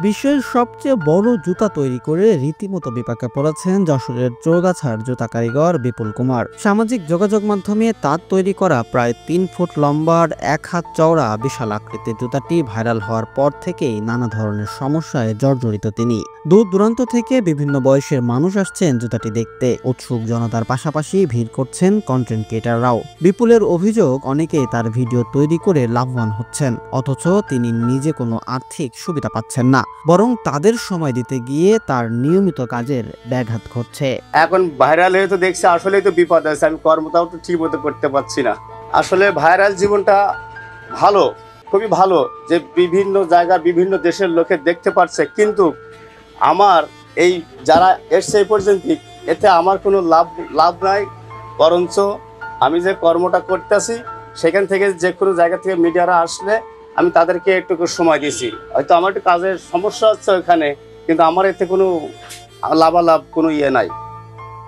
বিশ্বের সবচেয়ে বড় জুতা তৈরি করে রীতিমতো বিপাকে পড়েছেন যশোরের চৌগাছার জুতা কারিগর বিপুল কুমার। সামাজিক যোগাযোগ মাধ্যমে তার তৈরি করা প্রায় ৩ ফুট লম্বার ১ হাত চওড়া বিশাল আকৃতির জুতাটি ভাইরাল হওয়ার পর থেকেই নানা ধরনের সমস্যায় জর্জরিত তিনি। দূর দূরান্ত থেকে বিভিন্ন বয়সের মানুষ আসছেন জুতাটি দেখতে। উৎসুক জনতার পাশাপাশি ভিড় করছেন কন্টেন্ট ক্রিয়েটাররাও। বিপুলের অভিযোগ, অনেকেই তার ভিডিও তৈরি করে লাভবান হচ্ছেন, অথচ তিনি নিজে কোনো আর্থিক সুবিধা পাচ্ছেন না, বরং তাদের সময় দিতে গিয়ে তার নিয়মিত কাজের ব্যাঘাত ঘটছে। এখন ভাইরাল হয়ে তো দেখছি আসলেই তো বিপদ আছে, আমি কর্মটাও তো ঠিক মতো করতে পারছি না। আসলে ভাইরাল জীবনটা ভালো, খুবই ভালো যে বিভিন্ন জায়গার বিভিন্ন দেশের লোকে দেখতে পারছে, কিন্তু আমার এই যারা এসছে এই পর্যন্ত এতে আমার কোনো লাভ নাই। বরঞ্চ আমি যে কর্মটা করতেছি সেখান থেকে যে কোনো জায়গা থেকে মিডিয়ারা আসলে আমি তাদেরকে একটু সময় দিয়েছি। হয়তো আমার একটু কাজের সমস্যা হচ্ছে ওইখানে, কিন্তু আমার এতে কোনো লাভালাভ কোনো নাই।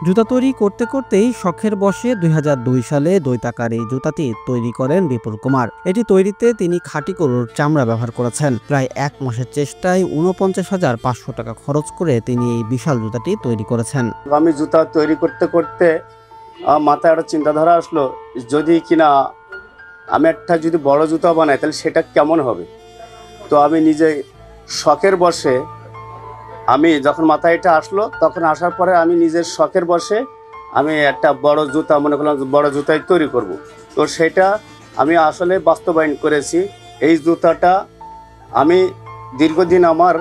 জুতা তৈরি করতে করতেই শখের বশে ২০০২ সালে দৈতাকার এই জুতাটি তৈরি করেন বিপুল কুমার। এটি তৈরিতে তিনি খাঁটি গরুর চামড়া ব্যবহার করেছেন। প্রায় ১ মাসের চেষ্টায় ৪৯,৫০০ টাকা খরচ করে তিনি এই বিশাল জুতাটি তৈরি করেছেন। আমি জুতা তৈরি করতে করতে মাথায় একটা চিন্তাধারা আসলো, যদি কিনা আমি একটা যদি বড় জুতা বানাই তাহলে সেটা কেমন হবে। তো আমি নিজে শখের বশে, আমি যখন মাথায় এটা আসলো, তখন আসার পরে আমি নিজের শখের বশে আমি একটা বড় জুতা মনে করলাম বড় জুতাই তৈরি করব। তো সেটা আমি আসলে বাস্তবায়ন করেছি। এই জুতাটা আমি দীর্ঘদিন আমার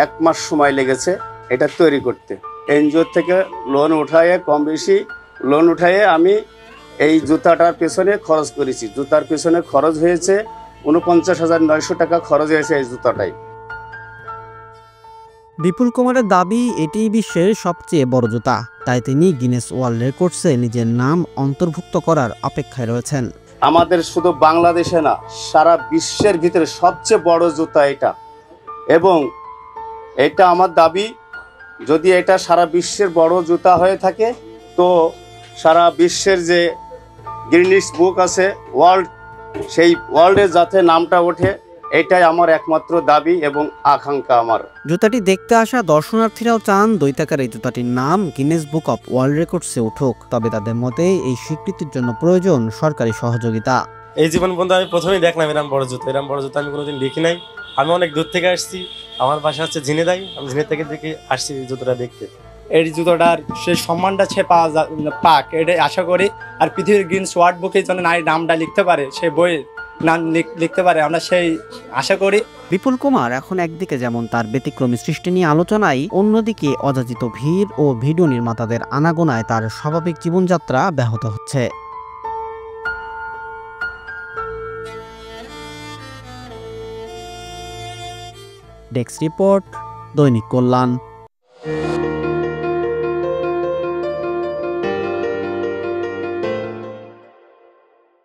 ১ মাস সময় লেগেছে এটা তৈরি করতে। এনজিও থেকে লোন উঠায়ে, কম বেশি লোন উঠায়ে আমি এই জুতাটার পেছনে খরচ করেছি। জুতার পেছনে খরচ হয়েছে ৪৯,৯০০ টাকা খরচ হয়েছে এই জুতাটাই। বিপুল কুমারের দাবি, এটি বিশ্বের সবচেয়ে বড় জুতা, তাই তিনি গিনেস ওয়ার্ল্ড রেকর্ডসে নিজের নাম অন্তর্ভুক্ত করার অপেক্ষায় রয়েছেন। আমাদের শুধু বাংলাদেশে না, সারা বিশ্বের ভিতরে সবচেয়ে বড় জুতা এটা, এবং এটা আমার দাবি, যদি এটা সারা বিশ্বের বড় জুতা হয়ে থাকে তো সারা বিশ্বের যে গিনেস বুক আছে ওয়ার্ল্ড, সেই ওয়ার্ল্ডে যাতে নামটা ওঠে, এটাই আমার একমাত্র দাবি এবং আকাঙ্ক্ষা আমার। জুতাটি দেখতে আসা দর্শনার্থীরাও চান দৈতাকার এই জুতাটির নাম গিনেস বুক অফ ওয়ার্ল্ড রেকর্ডসে উঠুক। তবে তাদের মতে এই স্বীকৃতির জন্য প্রয়োজন সরকারি সহযোগিতা। এই জীবন বন্ধু আমি প্রথমেই দেখলাম এরকম বড় জুতা আমি কোনোদিন দেখি নাই। আমি অনেক দূর থেকে আসছি, আমার বাসা হচ্ছে ঝিনেদাই, আমি ঝিনে থেকে দেখে আসছি জুতোটা দেখতে। এই জুতোটার সেই সম্মানটা পাক এটাই আশা করি। আর পৃথিবীর গিনেস ওয়ার্ল্ড বুকে যেন নামটা লিখতে পারে, সেই বইয়ের নাম লিখতে পারে, আমরা সেই আশা করি। বিপুল কুমার এখন একদিকে যেমন তার ব্যতিক্রমী সৃষ্টি নিয়ে আলোচনায়, অন্যদিকে অযাচিত ভিড় ও ভিডিও নির্মাতাদের আনাগোনায় তার স্বাভাবিক জীবনযাত্রা ব্যাহত হচ্ছে। ডেস্ক রিপোর্ট, দৈনিক কল্যাণ।